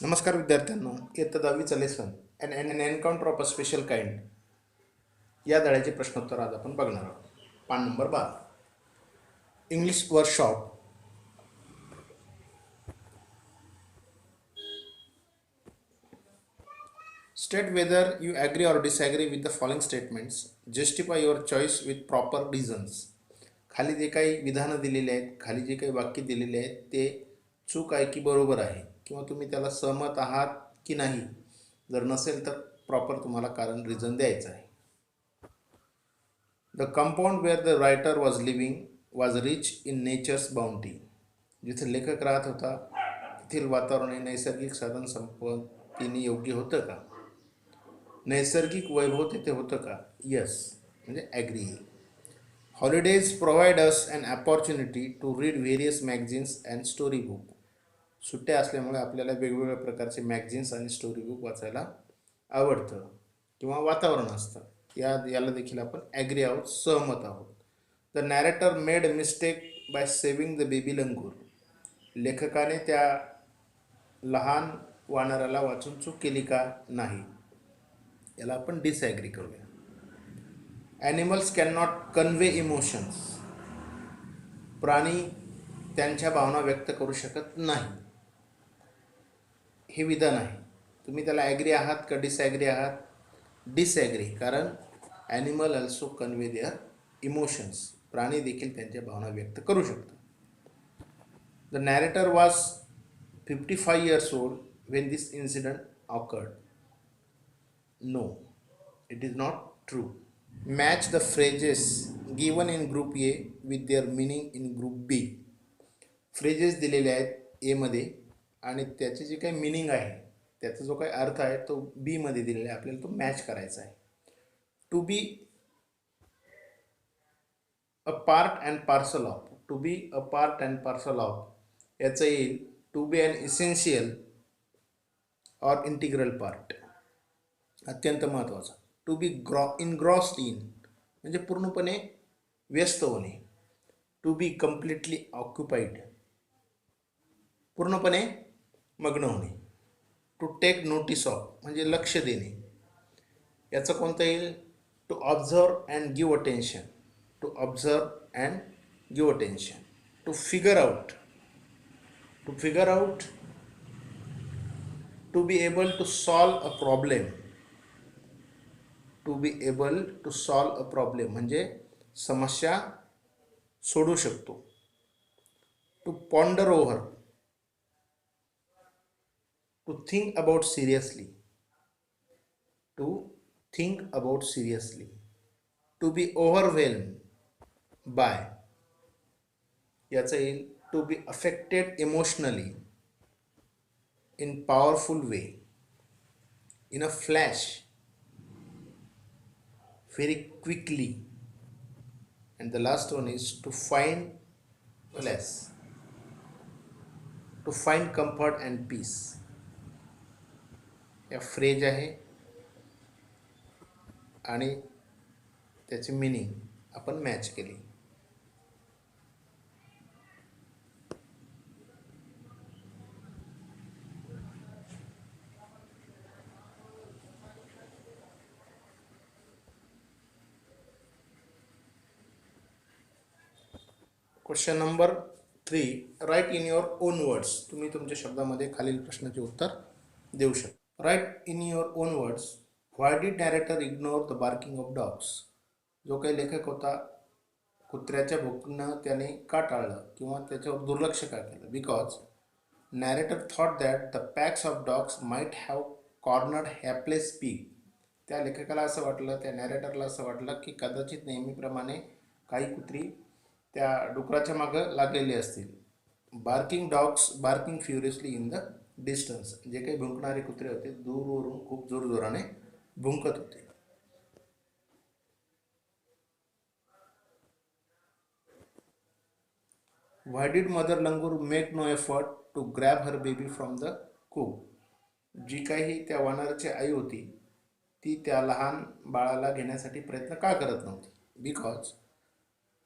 नमस्कार विद्यार्थ्यांनो, इयत्ता 10वीचा lesson an encounter of a special kind या धड्याचे प्रश्नोत्तर आज आपण बघणार आहोत. पान number 12 English workshop. State whether you agree or disagree with the following statements. Justify your choice with proper reasons. खाली जे काही विधानं दिलेली आहेत, खाली जे काही वाक्य दिलेले आहेत ते चूक आहे की बरोबर आहे, किंवा तुम्ही त्याला सहमत आहात की नाही. जर नसेल तर प्रॉपर तुम्हाला कारण रिझन द्यायचं आहे. The compound where the writer was living was rich in nature's bounty. जिथे लेखक राहत होता तेथील वातावरण हे नैसर्गिक साधन संपत्तीने योग्य होतं का. नैसर्गिक वैभव तिथे होतं का. यस म्हणजे agree. Holidays provide us an opportunity to read various magazines and story book. सुट्ट्या असल्यामुळे आपल्याला वेगवेगळ्या प्रकारचे मॅगझिन्स आणि स्टोरी बुक वाचायला आवडतं किंवा वातावरण असतं. याला देखील आपण ॲग्री आहोत, सहमत आहोत. The narrator made mistake by saving the baby लंगूर. लेखकाने त्या लहान वानराला वाचून चूक केली का. नाही. याला आपण डिसॲग्री करूया. Animals can not convey emotions. प्राणी त्यांच्या भावना व्यक्त करू शकत नाही. हे विधान आहे. तुम्ही त्याला ॲग्री आहात का डिसॲग्री आहात. डिसॲग्री, कारण animal also convey their emotions. प्राणी देखील त्यांच्या भावना व्यक्त करू शकतात. The narrator was 55 years old when this incident occurred. No, it is not true. Match the phrases given in group A with their meaning in group B. Phrases दिलेले आहेत ए मध्ये आणि त्याची जी काही मिनिंग आहे, त्याचा जो काही अर्थ आहे तो बी मध्ये दिलेला आहे. आपल्याला तो मॅच करायचा आहे. To be a part and parcel of. To be a part and parcel of याचं येईल टू बी अन इसेन्शियल और इंटिग्रल पार्ट. अत्यंत महत्त्वाचा. टू बी इनग्रॉस्ड इन म्हणजे पूर्णपणे व्यस्त होणे. टू बी कम्प्लिटली ऑक्युपाईड पूर्णपणे मग्न होणे. टू टेक नोटीस ऑफ म्हणजे लक्ष देणे. याचं कोणतं येईल. To observe and give attention. To observe and give attention. To figure out. To figure out. To be able to solve a problem. To be able to solve a problem म्हणजे समस्या सोडू शकतो. To ponder over. To think about seriously. To think about seriously. To be overwhelm by. याचं येईल to be affected emotionally in powerful way, in a flash, very quickly. And the last one is to find less, to find comfort and peace. या phrase आहे आणि त्याची meaning आपण match केली. Question number 3. Write in your own words. तुम्ही तुमच्या शब्दामध्ये खालील प्रश्नाचे उत्तर देऊ शकता. Write in your own words. Why did narrator ignore the barking of dogs. जो काही लेखक होता कुत्र्याच्या भुंकणं त्याने का टाळलं किंवा त्याच्यावर दुर्लक्ष का केलं. Because narrator thought that the packs of dogs might have cornered hapless pig. त्या लेखकाला असं वाटलं, त्या नॅरेटरला असं वाटलं की कदाचित नेहमीप्रमाणे काही कुत्री त्या डुकराच्या मागं लागलेले असतील. Barking dogs barking furiously in the distance. जे काही भुंकणारे कुत्रे होते दूरवरून खूप जोरजोराने भुंकत होते. Why did mother langur make no effort to grab her baby from the coop. जी काही त्या वानराची आई होती ती त्या लहान बाळाला घेण्यासाठी प्रयत्न का करत नव्हती. Because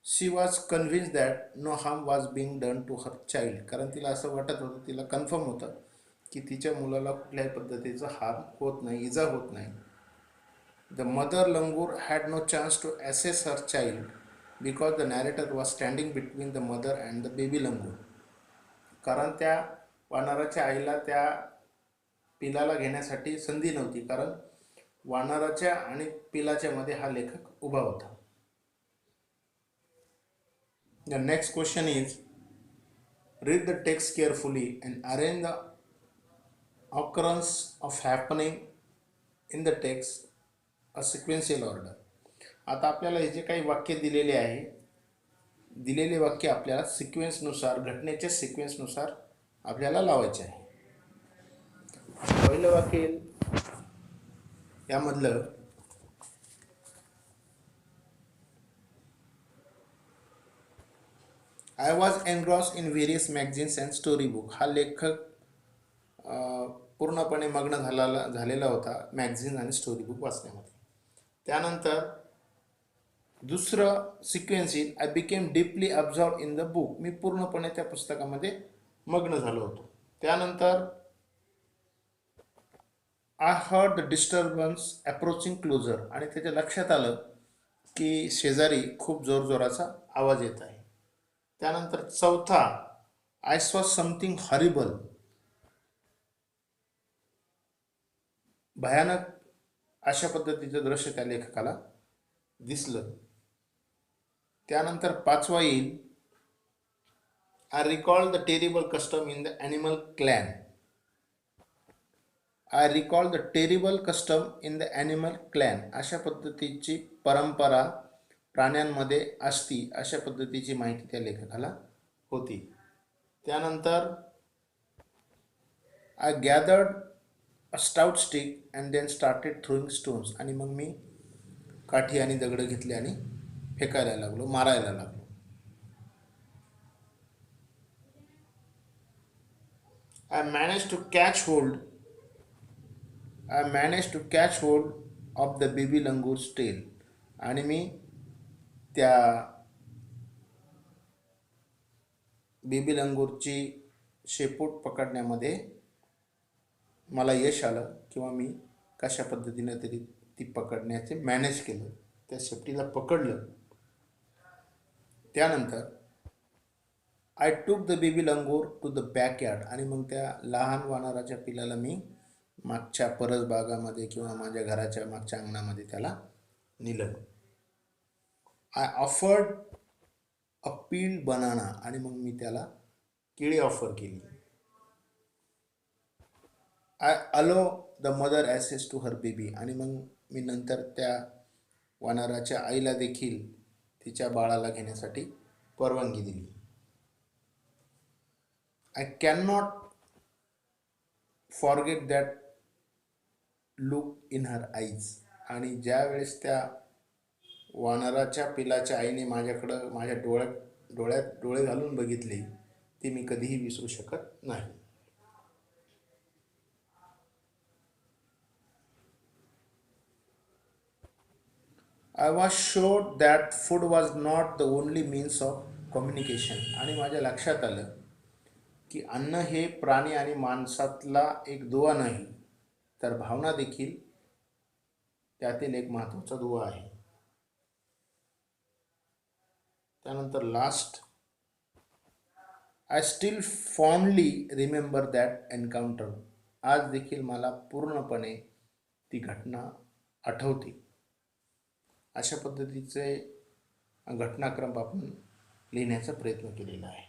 she was convince that no harm was being done to her child. कारण तिला असं वाटत होतं, तिला कन्फर्म होतं की तिच्या मुलाला कुठल्याही पद्धतीचा हार्म होत नाही, इजा होत नाही. The mother langur had no chance to access her child because the narrator was standing between the mother and the baby langur. कारण त्या वानराच्या आईला त्या पिलाला घेण्यासाठी संधी नव्हती, कारण वानराच्या आणि पिलाच्या मध्ये हा लेखक उभा होता. The next question is read the text carefully and arrange the occurrence of happening in the text a sequential order. आता आपल्याला हे जे काही वाक्य दिलेले आहे, दिलेले वाक्य आपल्याला सिक्वेन्सनुसार, घटनेच्या सिक्वेन्सनुसार आपल्याला लावायचे आहे. पहिलं वाक्य येईल यामधलं, I was engrossed in various magazines and story book. हा लेखक पूर्णपणे मग्न झालेला होता मॅगझिन आणि स्टोरी बुक वाचण्यामध्ये. त्यानंतर दुसरं sequence is I became deeply absorbed in the book. मी पूर्णपणे त्या पुस्तकामध्ये मग्न झालो होतो. त्यानंतर I heard the disturbance approaching closer. आणि त्याच्या लक्षात आलं की शेजारी खूप जोरजोराचा आवाज येत आहे. त्यानंतर चौथा, आय सॉ समथिंग हॉरिबल. भयानक अशा पद्धतीचं दृश्य त्या लेखकाला दिसलं. त्यानंतर पाचवा येईल, I recall the terrible custom in the animal clan. I recall the terrible custom in the animal clan. अशा पद्धतीची परंपरा प्राण्यांमध्ये असती, अशा पद्धतीची माहिती त्या लेखकाला होती. त्यानंतर I gathered a stout stick and then started throwing stones. आणि मग मी काठी आणि दगड घेतले आणि फेकायला लागलो, मारायला लागलो. I manage to catch hold of the baby langur's tail. आणि मी त्या बेबी लंगूरची शेपूट पकडण्यामध्ये मला यश आलं, किंवा मी कशा पद्धतीने तरी ती पकडण्याचे मॅनेज केलं, त्या शेपटीला पकडलं. त्यानंतर I took the baby langur to the backyard. आणि मग त्या लहान वानराच्या पिलाला मी मागच्या परसबागामध्ये किंवा माझ्या घराच्या मागच्या अंगणामध्ये त्याला नेलं. I offered a peeled banana. आणि मग मी त्याला केळी ऑफर केली. I allow the mother access to her baby. आणि मग मी नंतर त्या वानराच्या आईला देखील तिच्या बाळाला घेण्यासाठी परवानगी दिली. I can not forget that look in her eyes. आणि ज्या वेळेस त्या वानराच्या पिलाच्या आईने माझ्याकडं माझ्या डोळ्यात डोळे घालून बघितले, ती मी कधीही विसरू शकत नाही. I was sure that food was not the only means of communication. आणि माझ्या लक्षात आलं की अन्न हे प्राणी आणि माणसातला एक दुवा नाही, तर भावना देखील त्यातील एक महत्त्वाचा दुवा आहे. त्यानंतर last, I still fondly remember that encounter. आज देखील मला पूर्णपणे ती घटना आठवते. अशा पद्धतीचे घटनाक्रम आपण लिहिण्याचा प्रयत्न केलेला आहे.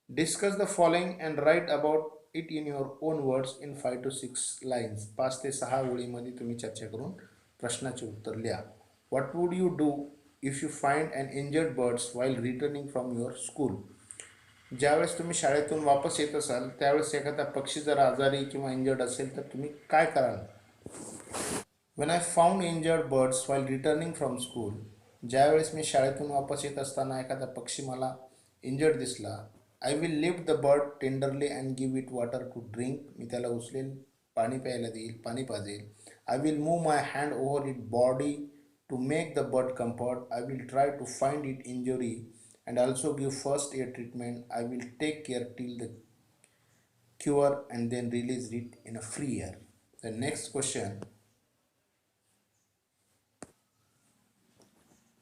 Discuss the following and write about it in your own words in 5 to 6 lines. 5 ते 6 ओळीमध्ये तुम्ही चर्चा करून प्रश्नाचे उत्तर लिहा. What would you do if you find an injured birds while returning from your school. ज्यावेळेस तुम्ही शाळेतून वापस येत असाल त्यावेळेस एखादा पक्षी जर आजारी किंवा इंजर्ड असेल तर तुम्ही काय कराल. When I found injured birds while returning from school. ज्यावेळेस मी शाळेतून वापस येत असताना एखादा पक्षी मला इंजर्ड दिसला, I will lift the bird tenderly and give it water to drink. मी त्याला उचलेल, पाणी प्यायला देईल, पाणी पाजेल. I will move my hand over it body to make the bird comfort. I will try to find it injury and also give first aid treatment. I will take care till the cure and then release it in a free air. The next question,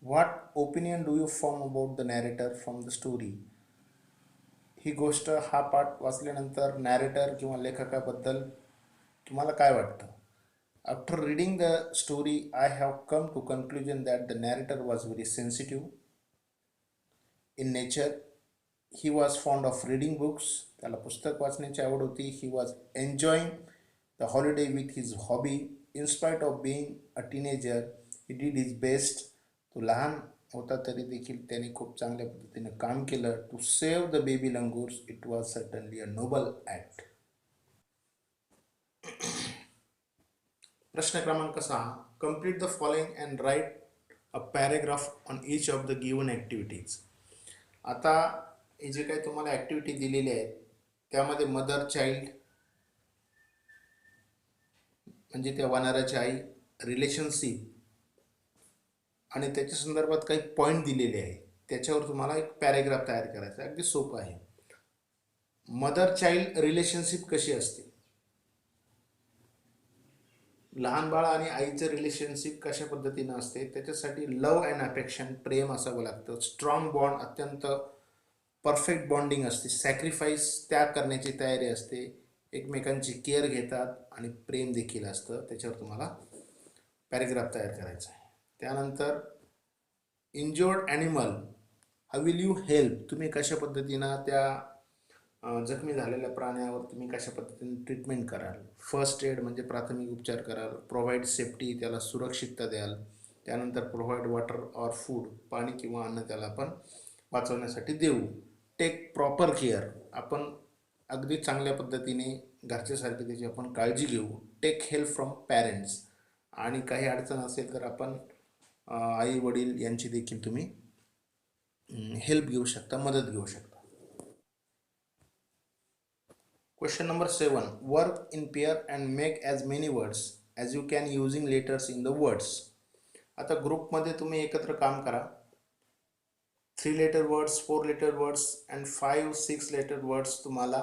what opinion do you form about the narrator from the story? ही गोष्ट हा पाठ वाचल्यानंतर narrator किंवा लेखकाबद्दल तुम्हाला काय वाटतं? After reading the story, I have come to conclusion that the narrator was very sensitive in nature. He was fond of reading books. त्याला पुस्तक वाचण्याची आवड होती. He was enjoying the holiday with his hobby. In spite of being a teenager, he did his best. तो लहान होता तरी देखील त्याने खूप चांगल्या पद्धतीने काम केलं. To save the baby langurs, it was certainly a noble act. प्रश्न क्रमांक 6. Complete the following and write a paragraph on each of the given activities. आता हे जे काही तुम्हाला ॲक्टिव्हिटी दिलेली आहेत त्यामध्ये मदर चाइल्ड म्हणजे त्या वानराची आई, रिलेशनशिप आणि त्याच्या संदर्भात काही पॉईंट दिलेले आहेत. त्याच्यावर तुम्हाला एक पॅरेग्राफ तयार करायचा. अगदी सोपं आहे. मदर चाइल्ड रिलेशनशिप कशी असते? लहान बाळ आणि आईचं रिलेशनशिप कशा पद्धतीनं असते? त्याच्यासाठी लव अँड अफेक्शन, प्रेम असावं लागतं. स्ट्रॉंग बॉन्ड, अत्यंत परफेक्ट बॉन्डिंग असते. सॅक्रिफाईस, त्याग करण्याची तयारी असते. एकमेकांची केअर घेतात आणि प्रेम देखील असतं. त्याच्यावर तुम्हाला पॅरेग्राफ तयार करायचा आहे. त्यानंतर injured animal, how will you help, तुम्ही कशा पद्धतीनं त्या जखमी झालेल्या प्राण्यावर तुम्ही कशा पद्धतीने ट्रीटमेंट कराल. फर्स्ट एड म्हणजे प्राथमिक उपचार कराल. प्रोव्हाइड सेफ्टी, त्याला सुरक्षितता द्याल. त्यानंतर प्रोव्हाइड वॉटर ऑर फूड, पाणी किंवा अन्न त्याला आपण वाचवण्यासाठी देऊ. टेक प्रॉपर केअर, आपण अगदी चांगल्या पद्धतीने घरच्यासारखी त्याची आपण काळजी घेऊ. टेक हेल्प फ्रॉम पॅरेंट्स, आणि काही अडचण असेल तर आपण आई वडील यांची देखील तुम्ही हेल्प घेऊ शकता, मदत घेऊ शकता. Question number 7. Work in pair and make as many words as you can using letters in the words. आता ग्रुपमध्ये तुम्ही एकत्र काम करा. 3 letter words, 4 letter words and 5-6 letter words तुम्हाला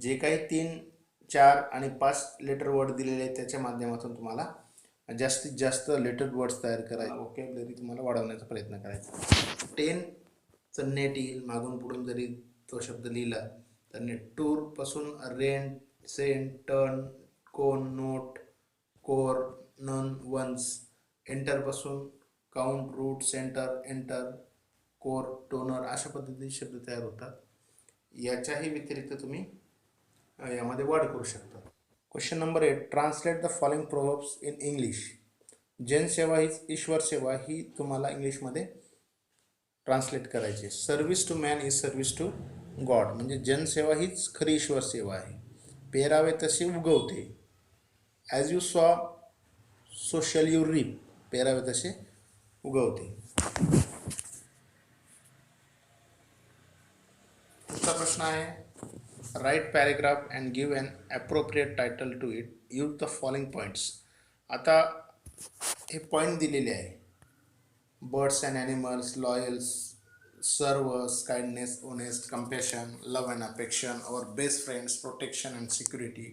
जे काही 3, 4 आणि 5 letter word दिलेले आहेत त्याच्या माध्यमातून तुम्हाला जास्तीत जास्त लेटर वर्ड्स तयार करायचे. वोकॅब्युलरी तुम्हाला वाढवण्याचा प्रयत्न करायचा. 10चं नेट येईल मागून पुढून जरी तो शब्द लिहिला तर नेट. टूरपासून rent, cent, turn, cone, note, core, nun, once. एंटरपासून count, root, centre, enter, core, toner अशा पद्धतीचे शब्द तयार होतात. याच्याही व्यतिरिक्त तुम्ही यामध्ये वाढ करू शकता. Question number 8. Translate the following proverbs in English. जनसेवा हीच ईश्वर सेवा, ही तुम्हाला इंग्लिशमध्ये ट्रान्सलेट करायची. Service to man is service to God, म्हणजे जनसेवा हीच खरी ईश्वर सेवा आहे. पेरावे तसे उगवते. As you sow so shall you reap, पेरावे तसे उगवते. पुढचा प्रश्न आहे, write paragraph and give an appropriate title to it. Use the following points. आता हे पॉईंट दिलेले आहे. Birds and animals, loyals, serves, kindness, honest, compassion, love and affection, our best friends, protection and security,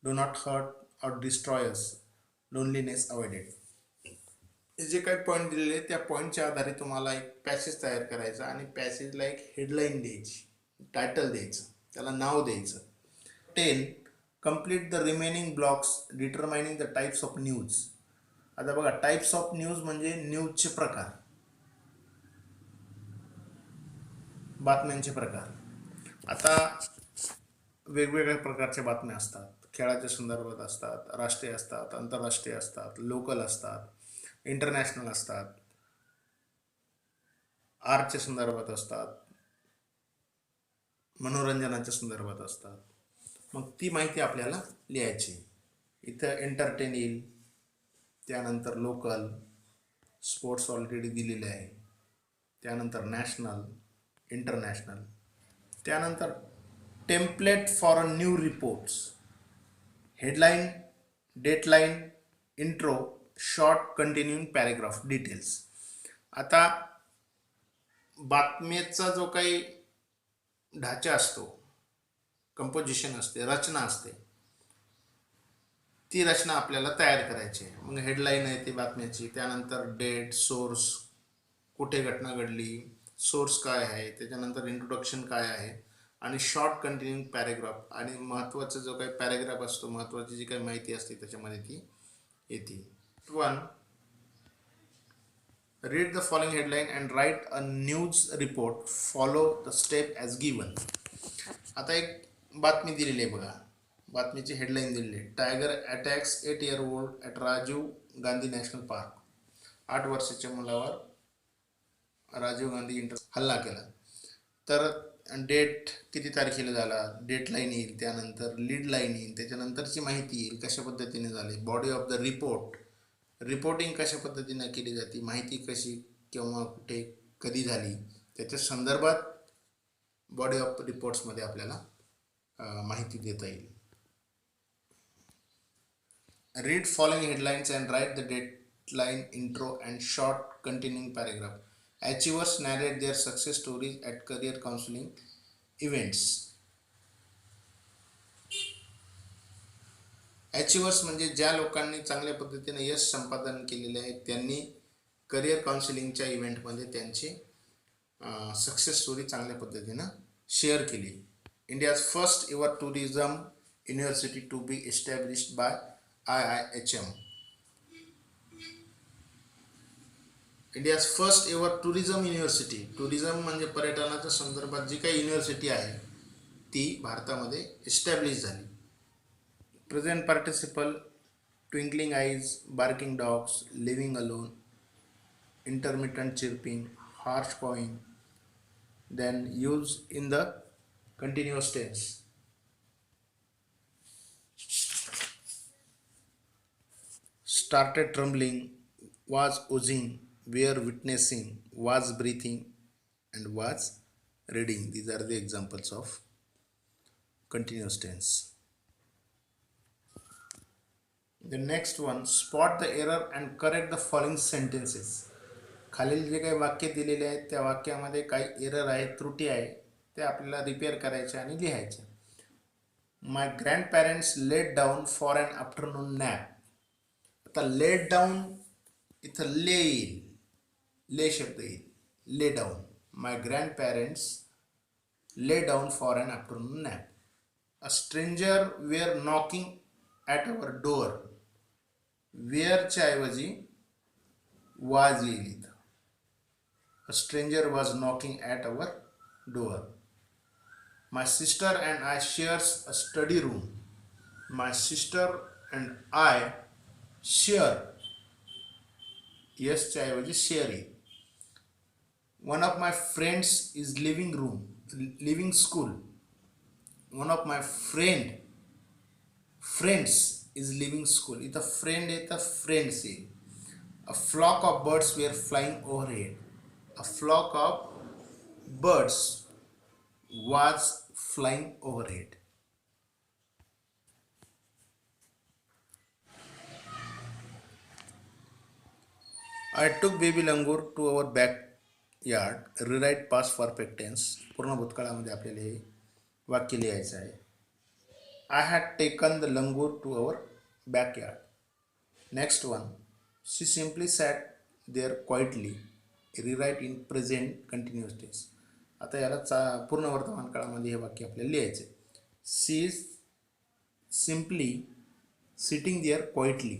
do not hurt or destroy us, loneliness avoided. हे जे काही point दिलेले त्या पॉईंटच्या आधारे तुम्हाला एक पॅसेज तयार करायचा आणि पॅसेजला एक हेडलाईन द्यायची, टायटल द्यायचं, त्याला नाव द्यायचं. 10. Complete the remaining blocks determining the types of news. आता बघा, टाईप्स ऑफ न्यूज म्हणजे न्यूजचे प्रकार, बातम्यांचे प्रकार. आता वेगवेगळ्या प्रकारच्या बातम्या असतात. खेळाच्या संदर्भात असतात, राष्ट्रीय असतात, आंतरराष्ट्रीय असतात, लोकल असतात, इंटरनॅशनल असतात, आर्टच्या संदर्भात असतात, मनोरंजनाच्या संदर्भात असतात. मग ती माहिती आपल्याला लिहायची. इथं एंटरटेन येईल, त्यानंतर लोकल, स्पोर्ट्स ऑलरेडी दिलेले आहे, त्यानंतर नॅशनल, इंटरनॅशनल, त्यानंतर template for a new reports, headline, dateline, intro, short continuing paragraph, details. आता बातमीचा जो काही ढाचा असतो, कंपोजिशन असते, रचना असते, ती रचना आपल्याला तयार करायची आहे. मग हेडलाईन आहे ती बातम्याची, त्यानंतर डेट, सोर्स, कुठे घटना घडली, सोर्स काय आहे, त्याच्यानंतर इंट्रोडक्शन काय आहे, आणि शॉर्ट कंटिन्यूइंग पॅरेग्राफ, आणि महत्त्वाचा जो काही पॅरेग्राफ असतो, महत्त्वाची जी काही माहिती असते त्याच्यामध्ये ती येते. 1. Read the following headline and write a news report. Follow the step as given. आता एक बातमी दिलेली आहे बघा. बातमीची हेडलाईन दिलेली आहे. Tiger attacks 8-year-old at Rajiv Gandhi national park. 8 वर्षाच्या मुलावर राजीव गांधी हल्ला केला. तर डेट किती तारखेला झाला, डेट लाईन येईल, त्यानंतर लीड लाईन येईल, त्याच्यानंतरची माहिती येईल, कशा पद्धतीने झाली, body of the report, reporting कशा पद्धतीने केली जाते, माहिती कशी, केव्हा, कुठे, कधी झाली, त्याच्या संदर्भात बॉडी ऑफ रिपोर्ट्समध्ये आपल्याला माहिती देता येईल. Read following headlines and write the dateline intro and short continuing paragraph. Achievers narrate their success stories at career counselling events. Achievers म्हणजे ज्या लोकांनी चांगल्या पद्धतीने यश संपादन केलेले आहे, त्यांनी करिअर काउन्सिलिंगच्या इव्हेंटमध्ये त्यांची सक्सेस स्टोरी चांगल्या पद्धतीनं शेअर केली. India's first ever tourism university to be established by IIHM. India's first ever tourism university. Tourism म्हणजे पर्यटनाच्या संदर्भात जी काही युनिव्हर्सिटी आहे ती भारतामध्ये एस्टॅब्लिश झाली. Present participle, twinkling eyes, barking dogs, living alone, intermittent chirping, harsh cawing, then used in the continuous tense. Started trembling, was oozing, were witnessing, was breathing, and was reading. These are the examples of continuous tense. The next one, spot the error and correct the following sentences. खालील जे काही वाक्य दिलेले आहेत त्या वाक्यामध्ये काही error आहे, त्रुटी आहे, ते आपल्याला रिपेअर करायचे आणि लिहायचे. My grandparents let down for an afternoon nap. आता लेट डाऊन इथं ले येईल, ले शब्द येईल, ले down. My grandparents lay down for an afternoon nap. A stranger were knocking at our door. वेअरच्या ऐवजी वाज येईल इथं. A stranger was knocking at our door. My sister and I shares a study room. My sister and I share. Yes, च्या ऐवजी share येईल. One of my friends is leaving school. One of my friends is leaving school. इथं friend येतं, friends येईल. A flock of birds were flying overhead. A flock of birds was flying overhead. I took baby langur to our backyard. Rewrite past perfect tense. पूर्ण भूतकाळामध्ये आपल्याला हे वाक्य लिहायचं आहे. I had taken the langur to our backyard. Next one. She simply sat there quietly. Rewrite in present continuous tense. आता याला पूर्ण वर्तमान काळामध्ये हे वाक्य आपल्याला लिहायचे. She is simply sitting there quietly.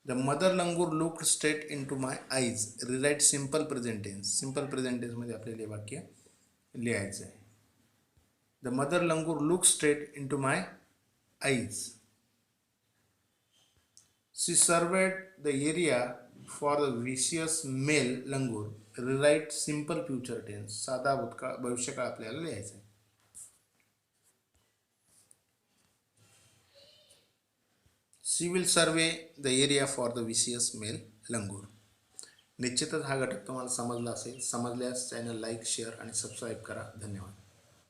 The mother langur looked straight into my eyes. Rewrite simple present tense. Simple present टेन्समध्ये आपल्याला हे वाक्य लिहायचं आहे. The mother langur look straight into my eyes. She served the area for the vicious male langur. Rewrite simple future tense. साधा भूतकाळ भविष्यकाळ आपल्याला लिहायचं आहे. She will survey the area for the vicious male langur. निश्चितच हा घटक तुम्हाला समजला असेल. समजल्यास चॅनल लाईक, शेअर आणि सबस्क्राईब करा. धन्यवाद.